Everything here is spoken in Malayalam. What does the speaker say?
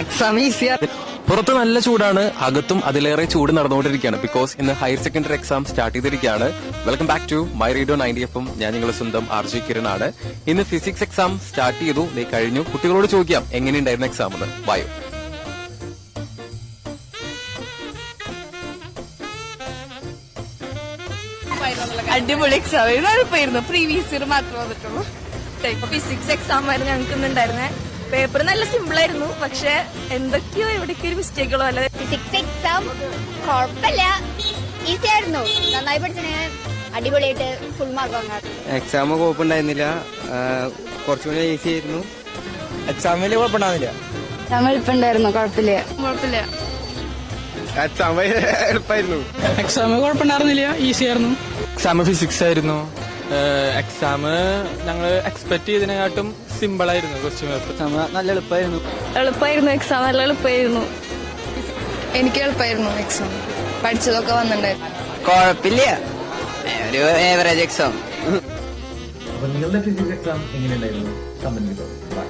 എക്സാം ഈസിയാ. പുറത്ത് നല്ല ചൂടാണ്, അകത്തും അതിലേറെ ചൂട് നടന്നുകൊണ്ടിരിക്കുകയാണ്. ബിക്കോസ് ഇന്ന് ഹയർ സെക്കൻഡറി എക്സാം സ്റ്റാർട്ട് ചെയ്തിരിക്കുകയാണ്. Welcome back to my radio 90 FM. ഞാൻ നിങ്ങളുടെ സ്വന്തം RJ കിരൺ ആണ്. ഇന്ന് ഫിസിക്സ് എക്സാം സ്റ്റാർട്ട് ചെയ്തു, കഴിഞ്ഞു. കുട്ടികളോട് ചോദിക്കാം എങ്ങനെയുണ്ടായിരുന്നു എക്സാം എന്ന്. വായോ. അടിപൊളി എക്സാം ആയിരുന്നു. പ്രീവിയസ് ഇയർ മാത്രമേ വന്നിട്ടുള്ളൂ. ഫിസിക്സ് എക്സാം ആയിരുന്നു ഞങ്ങൾക്ക് ഇന്നുണ്ടായിരുന്നേ. പേപ്പർ നല്ല സിമ്പിൾ ആയിരുന്നു, പക്ഷെ എന്തൊക്കെയോ എവിടേക്ക് ഒരു മിസ്റ്റേക്കുകളോ അല്ല. ഫിസിക്സ് എക്സാം കുഴപ്പമില്ല, ഈസി ആയിരുന്നു. നന്നായി പഠിച്ചേ, അടിപൊളിയായിട്ട് ഫുൾ മാർക്ക് വാങ്ങാം. എക്സാം കുഴപ്പമുണ്ടായിരുന്നില്ല, കുറച്ചുകൂടി ഈസി ആയിരുന്നു. എക്സാം വലിയ കുഴപ്പമുണ്ടായിരുന്നില്ല. എക്സാം എളുപ്പമുണ്ടായിരുന്നു, കുഴപ്പമില്ല. എക്സാം എളുപ്പമായിരുന്നു. എക്സാം കുഴപ്പമുണ്ടായിരുന്നില്ല, ഈസി ആയിരുന്നു. എക്സാം ഫിസിക്സ് ആയിരുന്നു. എക്സാം ഞങ്ങൾ എക്സ്പെക്ട് ചെയ്തതിനെക്കാട്ടും സിമ്പിൾ ആയിരുന്നു. ക്വസ്റ്റ്യൻ പേപ്പർ നല്ല എളുപ്പമായിരുന്നു. എക്സാം നല്ല എളുപ്പമായിരുന്നു. എനിക്ക് എളുപ്പമായിരുന്നു എക്സാം, പഠിച്ചതൊക്കെ വന്നിട്ടുണ്ടായിരുന്നു. കുഴപ്പമില്ല, ഒരു ഏവറേജ് എക്സാം. അപ്പൊ നിങ്ങളുടെ ഫിസിക്സ് എക്സാം എങ്ങനെയുണ്ടായിരുന്നു? കമന്റ് ചെയ്തോ. ബൈ.